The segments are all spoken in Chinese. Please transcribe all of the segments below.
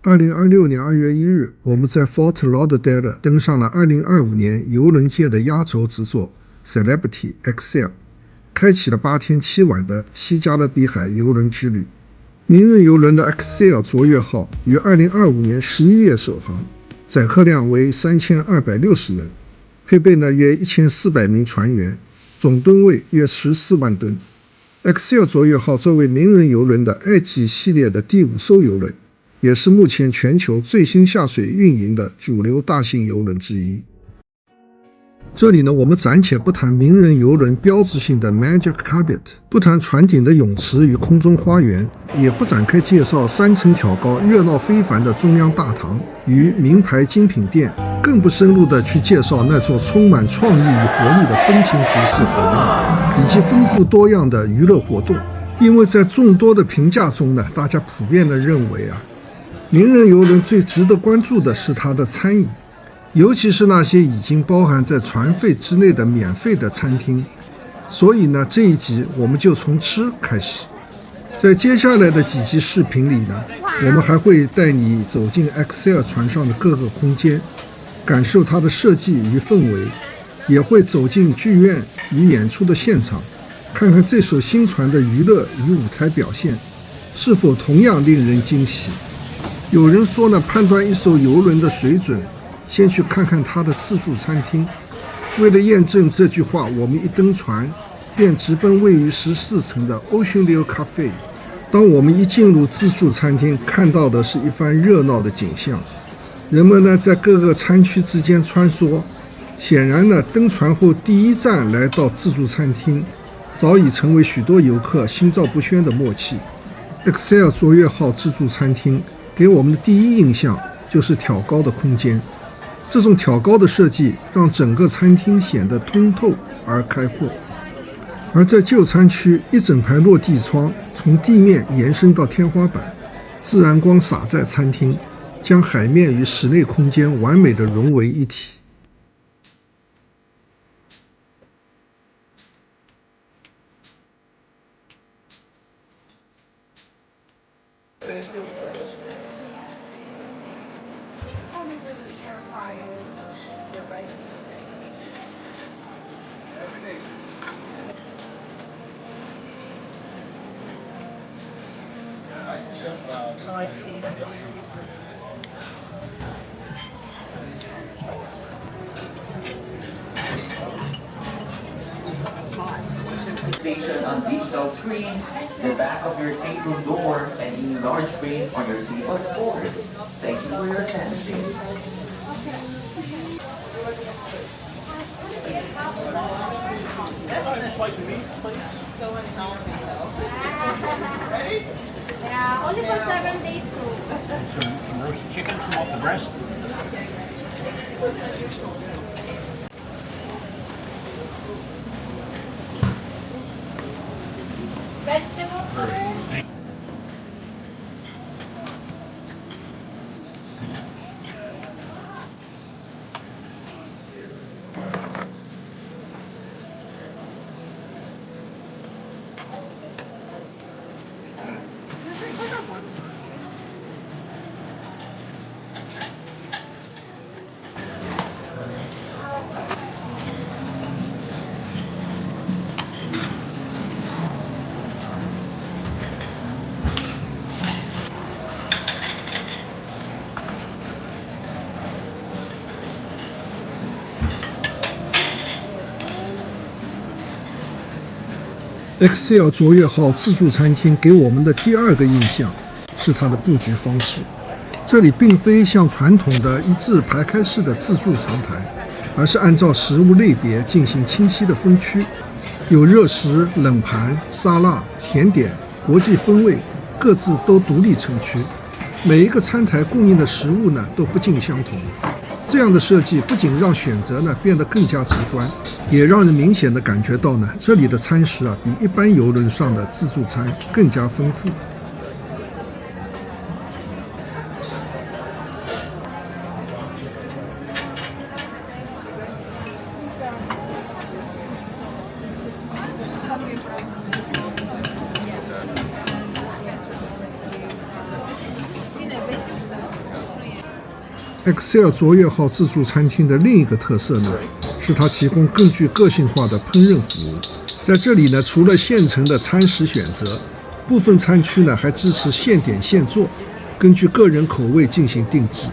2026年2月1日，我们在 Fort Lauderdale 登上了2025年邮轮界的压轴之作 Celebrity Xcel， 开启了8天7晚的西加勒比海邮轮之旅。名人邮轮的 Xcel 卓越号于2025年11月首航，载客量为3260人，配备约1400名船员，总吨位约14万吨。Xcel 卓越号作为名人邮轮的爱记系列的第5艘邮轮，也是目前全球最新下水运营的主流大型邮轮之一。这里我们暂且不谈名人邮轮标志性的 Magic Carpet， 不谈船顶的泳池与空中花园，也不展开介绍3层挑高、热闹非凡的中央大堂与名牌精品店，更不深入地去介绍那座充满创意与活力的风情提示河岸，以及丰富多样的娱乐活动。因为在众多的评价中大家普遍地认为名人邮轮最值得关注的是它的餐饮，尤其是那些已经包含在船费之内的免费的餐厅。所以这一集我们就从吃开始。在接下来的几集视频里我们还会带你走进 Xcel 船上的各个空间，感受它的设计与氛围，也会走进剧院与演出的现场，看看这艘新船的娱乐与舞台表现是否同样令人惊喜。有人说判断一艘邮轮的水准，先去看看它的自助餐厅。为了验证这句话，我们一登船便直奔位于14层的 Ocean View Cafe。当我们一进入自助餐厅，看到的是一番热闹的景象。人们在各个餐区之间穿梭。显然登船后第一站来到自助餐厅，早已成为许多游客心照不宣的默契。Xcel 卓越号自助餐厅给我们的第一印象就是挑高的空间。这种挑高的设计让整个餐厅显得通透而开阔。而在就餐区，一整排落地窗从地面延伸到天花板，自然光洒在餐厅，将海面与室内空间完美地融为一体。Station on digital screens, the back of your stateroom door, and in large print on your seatbelt board. Thank you for your attention. Ready? Yeah, only for 7 days too. Some roasted chicken, some off the breast. Vegetable butter. Xcel 卓越号自助餐厅给我们的第2个印象是它的布局方式。这里并非像传统的一字排开式的自助长台，而是按照食物类别进行清晰的分区，有热食、冷盘、沙拉、甜点、国际风味，各自都独立成区。每一个餐台供应的食物都不尽相同。这样的设计不仅让选择变得更加直观，也让人明显地感觉到这里的餐食比一般邮轮上的自助餐更加丰富。Excel 卓越号自助餐厅的另一个特色呢，是它提供更具个性化的烹饪服务。在这里呢，除了现成的餐食选择，部分餐区呢还支持现点现做，根据个人口味进行定制。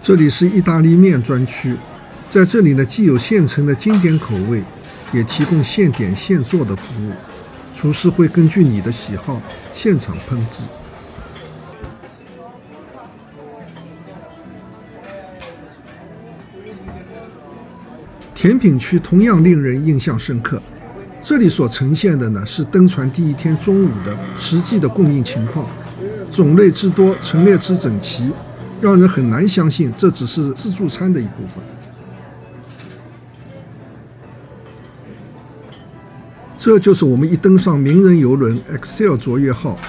这里是意大利面专区，在这里呢既有现成的经典口味，也提供现点现做的服务，厨师会根据你的喜好现场烹制。甜品区同样令人印象深刻，这里所呈现的呢是登船第一天中午的实际的供应情况，种类之多，陈列之整齐，让人很难相信这只是自助餐的一部分。这就是我们一登上名人邮轮 Excel 卓越号，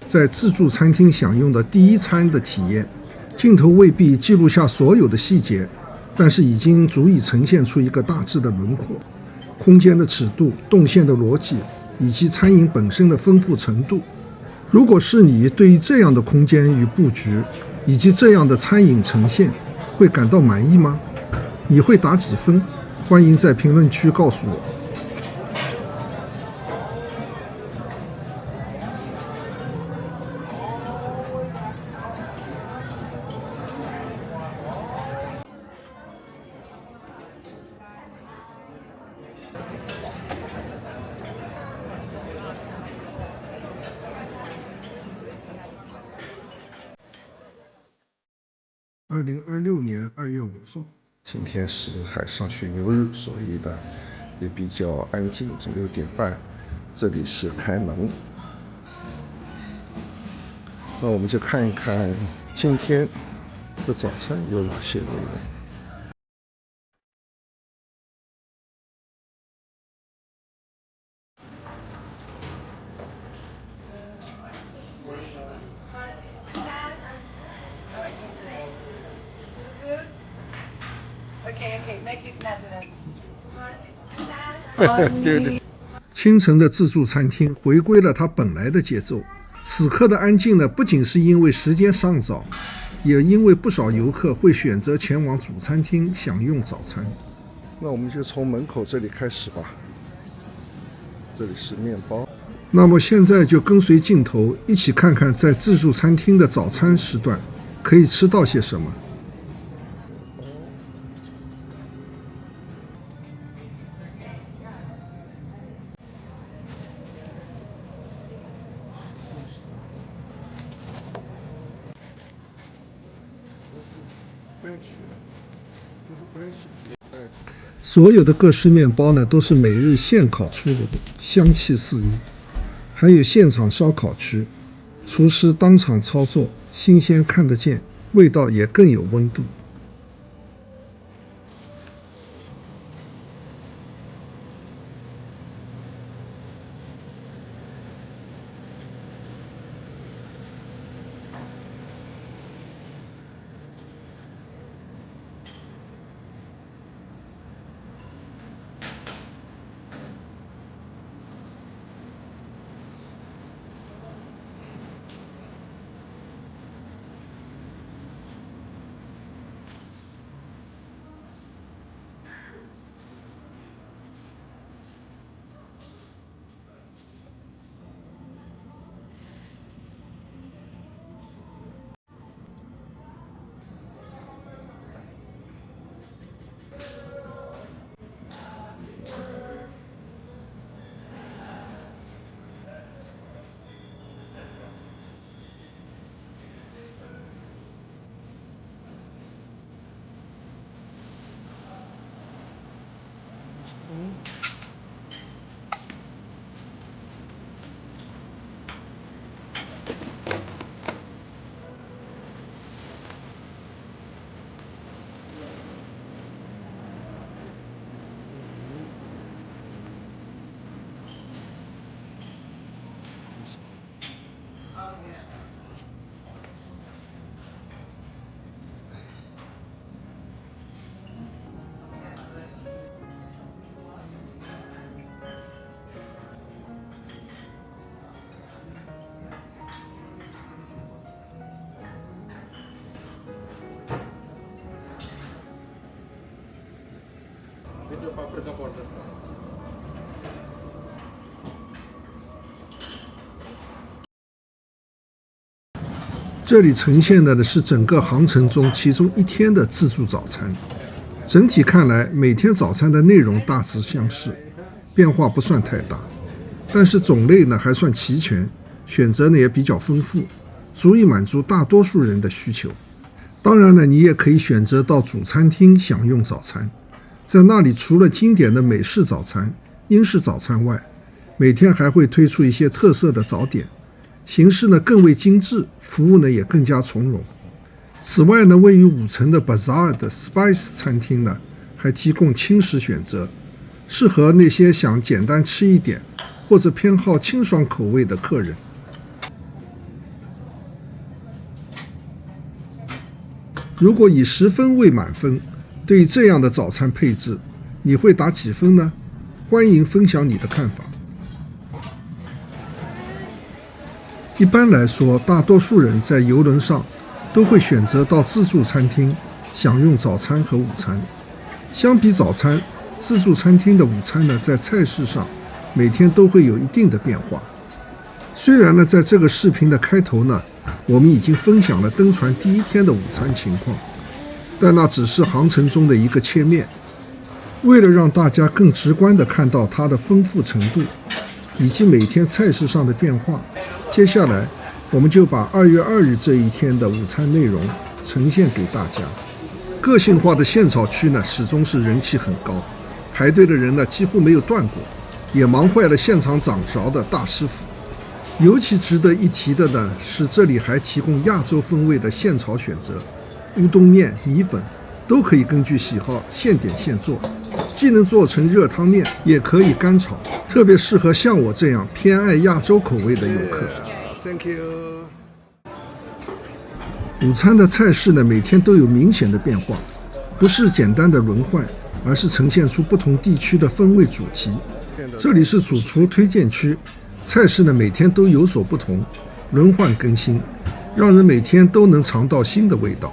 在自助餐厅享用的第一餐的体验。镜头未必记录下所有的细节，但是已经足以呈现出一个大致的轮廓。空间的尺度、动线的逻辑，以及餐饮本身的丰富程度。如果是你，对于这样的空间与布局，以及这样的餐饮呈现，会感到满意吗？你会打几分？欢迎在评论区告诉我。2026年2月5号，今天是海上巡游日，所以呢也比较安静。6点半，这里是开门。那我们就看一看今天的早餐有哪些内容。对对，清晨的自助餐厅回归了它本来的节奏。此刻的安静呢，不仅是因为时间尚早，也因为不少游客会选择前往主餐厅享用早餐。那我们就从门口这里开始吧。这里是面包。那么现在就跟随镜头一起看看在自助餐厅的早餐时段可以吃到些什么。所有的各式面包呢，都是每日现烤出炉，香气四溢。还有现场烧烤区，厨师当场操作，新鲜看得见，味道也更有温度。这里呈现的是整个航程中其中一天的自助早餐。整体看来，每天早餐的内容大致相似，变化不算太大，但是种类呢还算齐全，选择呢也比较丰富，足以满足大多数人的需求。当然呢，你也可以选择到主餐厅享用早餐，在那里除了经典的美式早餐、英式早餐外，每天还会推出一些特色的早点，形式呢更为精致，服务呢也更加从容。此外呢，位于5层的 Bazaar 的 Spice 餐厅呢，还提供轻食选择，适合那些想简单吃一点或者偏好清爽口味的客人。如果以10分为满分，对于这样的早餐配置，你会打几分呢？欢迎分享你的看法。一般来说，大多数人在邮轮上都会选择到自助餐厅享用早餐和午餐。相比早餐，自助餐厅的午餐呢，在菜式上每天都会有一定的变化。虽然呢，在这个视频的开头呢，我们已经分享了登船第一天的午餐情况，但那只是航程中的一个切面。为了让大家更直观地看到它的丰富程度，以及每天菜式上的变化，接下来我们就把2月2日这一天的午餐内容呈现给大家。个性化的现炒区呢，始终是人气很高，排队的人呢几乎没有断过，也忙坏了现场掌勺的大师傅。尤其值得一提的呢，是这里还提供亚洲风味的现炒选择，乌冬面、米粉都可以根据喜好现点现做，既能做成热汤面，也可以干炒，特别适合像我这样偏爱亚洲口味的游客。Thank you。午餐的菜式呢，每天都有明显的变化，不是简单的轮换，而是呈现出不同地区的风味主题。这里是主厨推荐区，菜式呢每天都有所不同，轮换更新，让人每天都能尝到新的味道。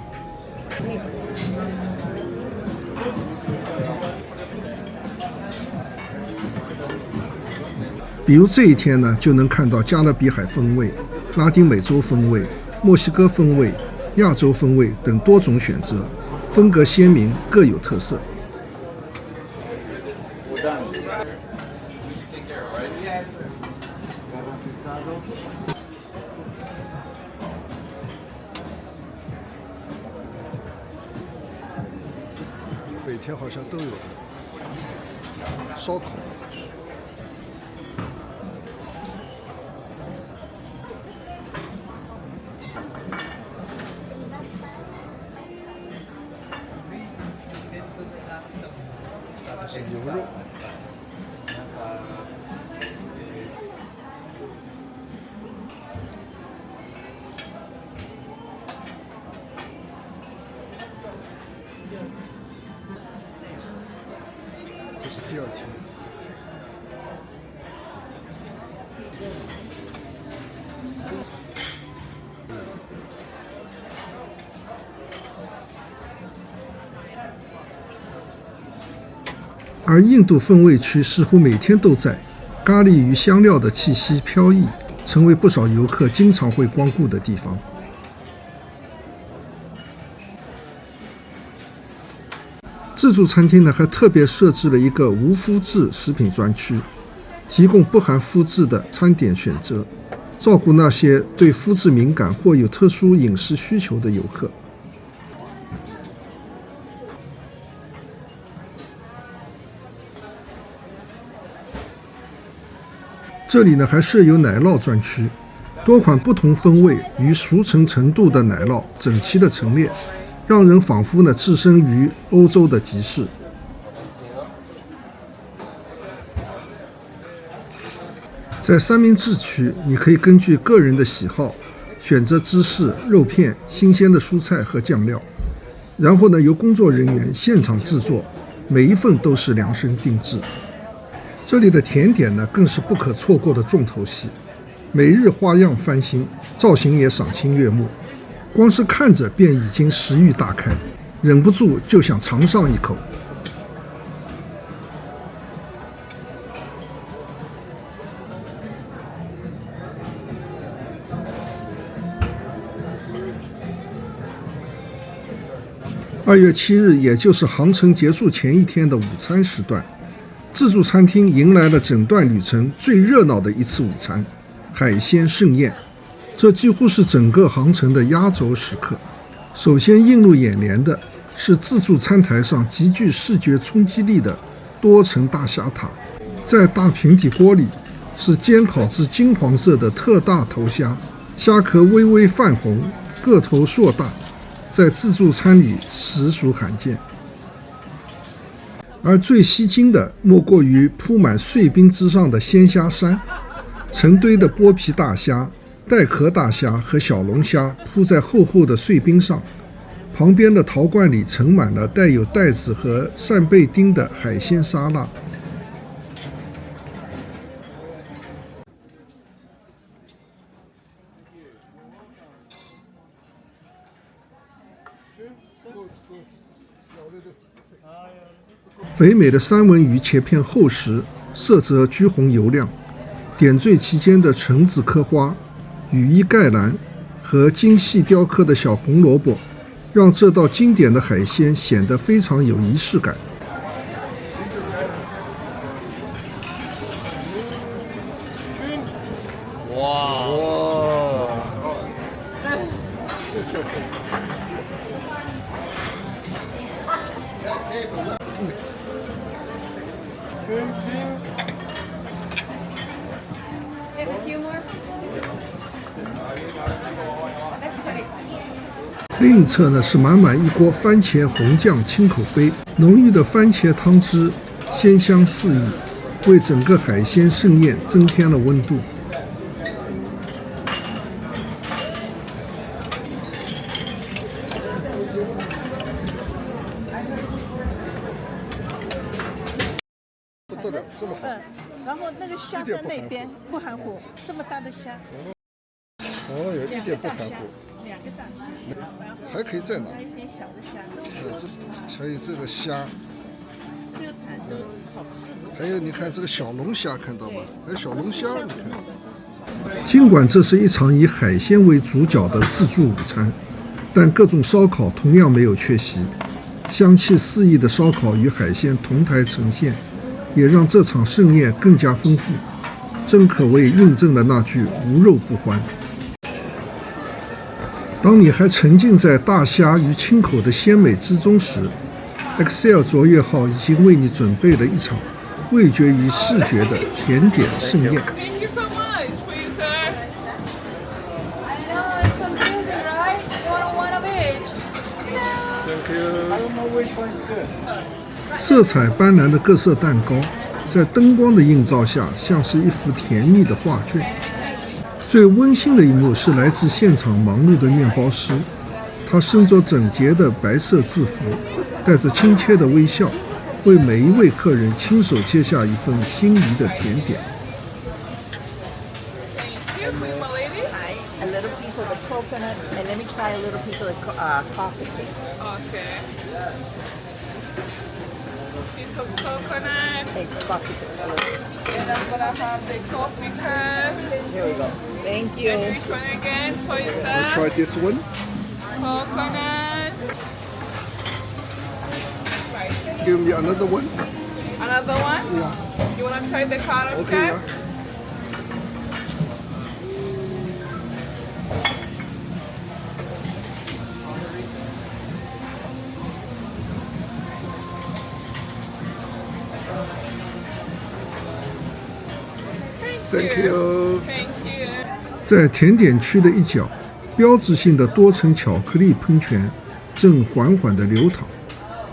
比如这一天呢，就能看到加勒比海风味、拉丁美洲风味、墨西哥风味、亚洲风味等多种选择，风格鲜明，各有特色。每天好像都有烧烤。是牛肉。这是第2天。而印度风味区似乎每天都在，咖喱与香料的气息飘逸，成为不少游客经常会光顾的地方。自助餐厅呢，还特别设置了一个无麸质食品专区，提供不含麸质的餐点选择，照顾那些对麸质敏感或有特殊饮食需求的游客。这里呢还设有奶酪专区，多款不同风味与熟成程度的奶酪整齐的陈列，让人仿佛呢置身于欧洲的集市。在三明治区，你可以根据个人的喜好选择芝士、肉片、新鲜的蔬菜和酱料，然后呢由工作人员现场制作，每一份都是量身定制。这里的甜点呢，更是不可错过的重头戏，每日花样翻新，造型也赏心悦目，光是看着便已经食欲大开，忍不住就想尝上一口。2月7日，也就是航程结束前一天的午餐时段，自助餐厅迎来了整段旅程最热闹的一次午餐——海鲜盛宴。这几乎是整个航程的压轴时刻。首先映入眼帘的是自助餐台上极具视觉冲击力的多层大虾塔，在大平底锅里是煎烤至金黄色的特大头虾，虾壳微微泛红，个头硕大，在自助餐里实属罕见。而最吸睛的莫过于铺满碎冰之上的鲜虾山，成堆的剥皮大虾、带壳大虾和小龙虾铺在厚厚的碎冰上，旁边的陶罐里盛满了带有带子和扇贝丁的海鲜沙拉。肥美的三文鱼切片厚实，色泽橘红油亮，点缀其间的橙子刻花、羽衣盖兰和精细雕刻的小红萝卜，让这道经典的海鲜显得非常有仪式感。另一侧呢是满满一锅番茄红酱清口杯，浓郁的番茄汤汁鲜香四溢，为整个海鲜盛宴增添了温度。不得了，这么好！然后那个虾在那边不含糊，这么大的虾，哦，有一点不含糊。2个大虾，还可以再拿。还有一点小的虾，还有这个虾，这个盘都好吃。还有你看这个小龙虾，看到吗？还有小龙虾，你看。尽管这是一场以海鲜为主角的自助午餐，但各种烧烤同样没有缺席。香气四溢的烧烤与海鲜同台呈现，也让这场盛宴更加丰富，真可谓印证了那句“无肉不欢”。当你还沉浸在大虾与清口的鲜美之中时，Excel 卓越号已经为你准备了一场味觉与视觉的甜点盛宴。Thank you so much, please, sir. I know it's confusing, right? One of each. I don't know which one's good. 色彩斑斓的各色蛋糕，在灯光的映照下，像是一幅甜蜜的画卷。最温馨的一幕是来自现场忙碌的面包师，他身着整洁的白色制服，带着亲切的微笑，为每一位客人亲手切下一份心仪的甜点。Thank you, please, my lady. Hi, a little piece of the coconut, and let me try a little piece of the coffee cake. Okay. Piece of coconut. Hey, coffee cake. And I'm gonna have the coffee cup. Here we go. Thank you. And which one again for yourself? Try this one. Coconut. Right. Give me another one. Another one? Yeah. You wanna try the carrot Okay. cake? Thank you. Thank you. 在甜点区的一角，标志性的多层巧克力喷泉正缓缓地流淌，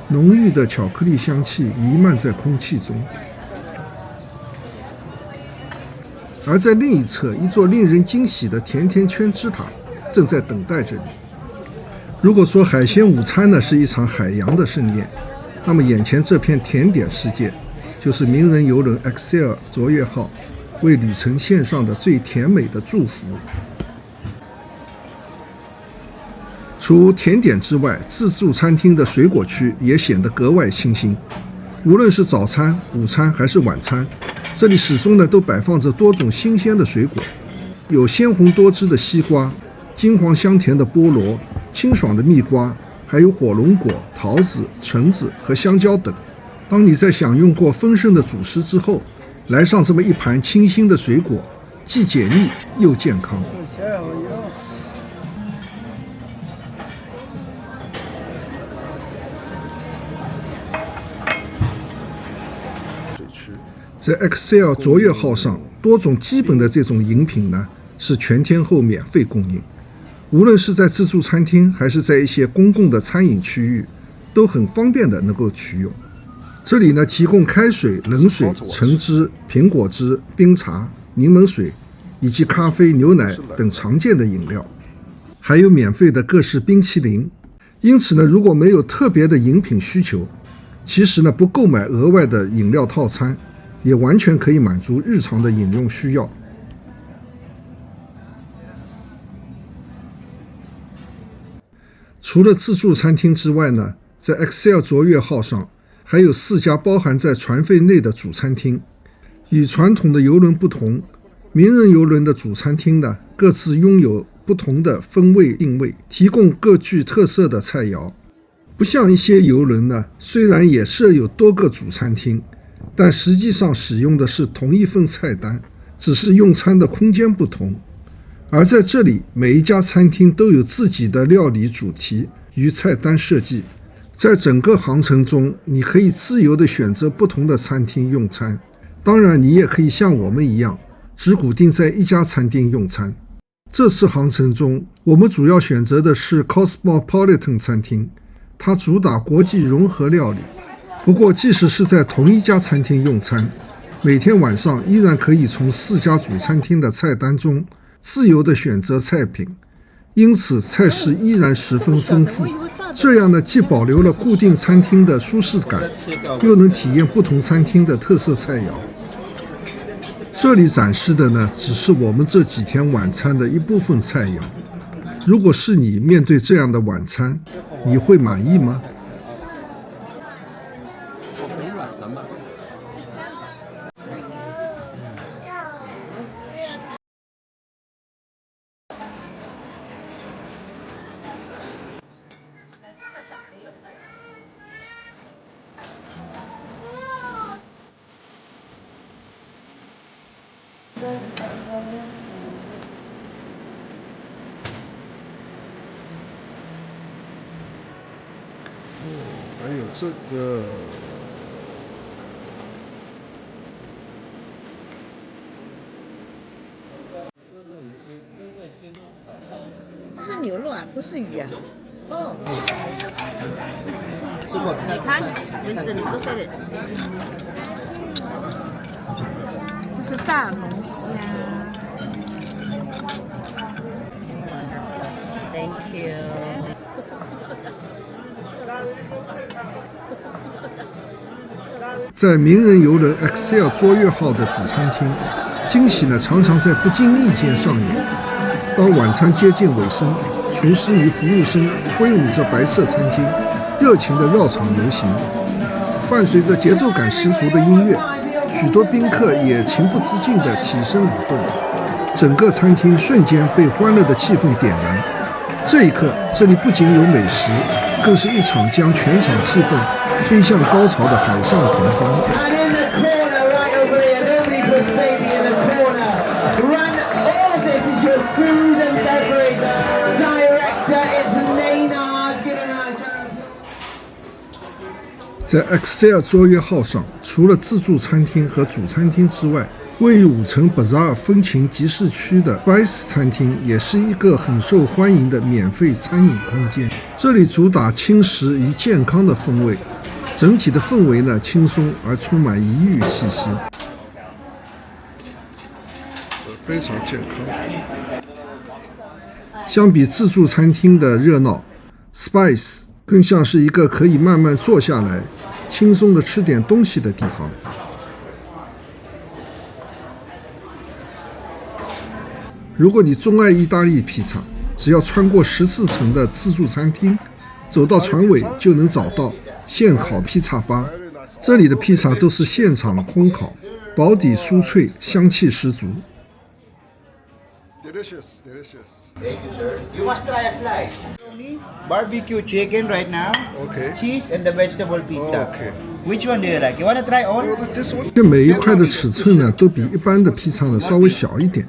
浓郁的巧克力香气弥漫在空气中。而在另一侧，一座令人惊喜的甜甜圈之塔正在等待着你。如果说海鲜午餐呢是一场海洋的盛宴，那么眼前这片甜点世界，就是名人邮轮 Excel 卓越号为旅程献上的最甜美的祝福。除甜点之外，自助餐厅的水果区也显得格外清新。无论是早餐、午餐还是晚餐，这里始终呢都摆放着多种新鲜的水果，有鲜红多汁的西瓜、金黄香甜的菠萝、清爽的蜜瓜，还有火龙果、桃子、橙子和香蕉等。当你在享用过丰盛的主食之后，来上这么一盘清新的水果，既解腻又健康。在 Excel 卓越号上，多种基本的这种饮品呢，是全天候免费供应。无论是在自助餐厅，还是在一些公共的餐饮区域，都很方便的能够取用。这里呢，提供开水、冷水、橙汁、苹果汁、冰茶、柠檬水，以及咖啡、牛奶等常见的饮料，还有免费的各式冰淇淋。因此呢，如果没有特别的饮品需求，其实呢，不购买额外的饮料套餐，也完全可以满足日常的饮用需要。除了自助餐厅之外呢，在 Excel 卓越号上还有4家包含在船费内的主餐厅。与传统的邮轮不同，名人邮轮的主餐厅呢，各自拥有不同的风味定位，提供各具特色的菜肴。不像一些邮轮呢，虽然也设有多个主餐厅，但实际上使用的是同一份菜单，只是用餐的空间不同。而在这里，每一家餐厅都有自己的料理主题与菜单设计。在整个航程中，你可以自由地选择不同的餐厅用餐。当然，你也可以像我们一样，只固定在一家餐厅用餐。这次航程中，我们主要选择的是 Cosmopolitan 餐厅，它主打国际融合料理。不过，即使是在同一家餐厅用餐，每天晚上依然可以从4家主餐厅的菜单中自由地选择菜品，因此菜式依然十分丰富。这样呢，既保留了固定餐厅的舒适感，又能体验不同餐厅的特色菜肴。这里展示的呢，只是我们这几天晚餐的一部分菜肴。如果是你面对这样的晚餐，你会满意吗？还有这个，这是牛肉啊，不是鱼啊。哦，吃过菜。你看，Vincent look at it。这是大龙虾。Thank you。在名人邮轮 Excel 卓越号的主餐厅，惊喜呢常常在不经意间上演。当晚餐接近尾声，厨师与服务生挥舞着白色餐巾，热情地绕场游行。伴随着节奏感十足的音乐，许多宾客也情不自禁地起身舞动，整个餐厅瞬间被欢乐的气氛点燃。这一刻，这里不仅有美食，更是一场将全场气氛推向高潮的海上狂欢。在 Excel 卓越号上，除了自助餐厅和主餐厅之外，位于5层 Bazaar 风情集市区的 Vice 餐厅也是一个很受欢迎的免费餐饮空间。这里主打轻食与健康的风味，整体的氛围呢轻松而充满宜欲气息，非常健康。相比自助餐厅的热闹 ，Spice 更像是一个可以慢慢坐下来轻松地吃点东西的地方。如果你钟爱意大利披萨，只要穿过14层的自助餐厅，走到船尾就能找到现烤披萨吧。这里的披萨都是现场烘烤，薄底酥脆，香气十足。delicious, delicious. Thank you, sir. You must try a slice. Barbecue chicken right now. Okay. Cheese and the vegetable pizza. Okay. Which one do you like? You want to try all? This one.这每一块的尺寸呢，都比一般的披萨呢稍微小一点，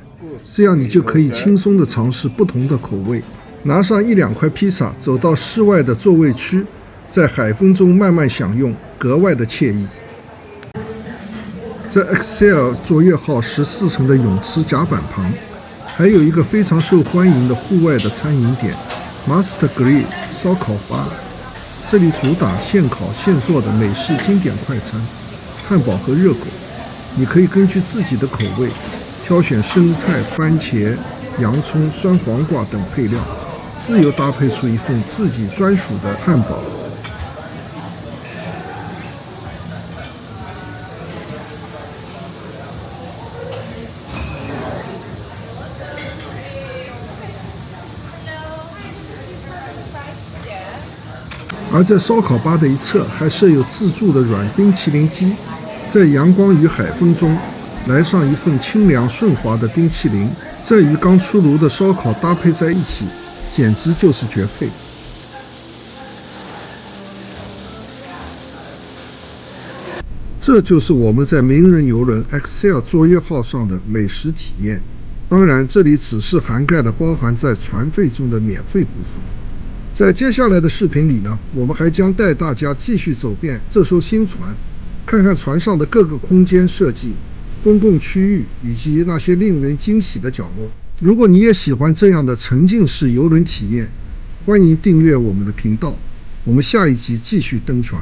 这样你就可以轻松的尝试不同的口味。拿上1-2块披萨，走到室外的座位区，在海风中慢慢享用，格外的惬意。在 Excel 卓越号14层的泳池甲板旁，还有一个非常受欢迎的户外的餐饮点 Master Grill 烧烤吧。这里主打现烤现做的美式经典快餐，汉堡和热狗。你可以根据自己的口味挑选生菜、番茄、洋葱、酸黄瓜等配料，自由搭配出一份自己专属的汉堡。而在烧烤吧的一侧还设有自助的软冰淇淋机，在阳光与海风中来上一份清凉顺滑的冰淇淋，再与刚出炉的烧烤搭配在一起，简直就是绝配。这就是我们在名人游轮 Excel 卓越号上的美食体验。当然，这里只是涵盖了包含在船费中的免费部分。在接下来的视频里呢，我们还将带大家继续走遍这艘新船，看看船上的各个空间设计、公共区域以及那些令人惊喜的角落。如果你也喜欢这样的沉浸式游轮体验，欢迎订阅我们的频道。我们下一集继续登船。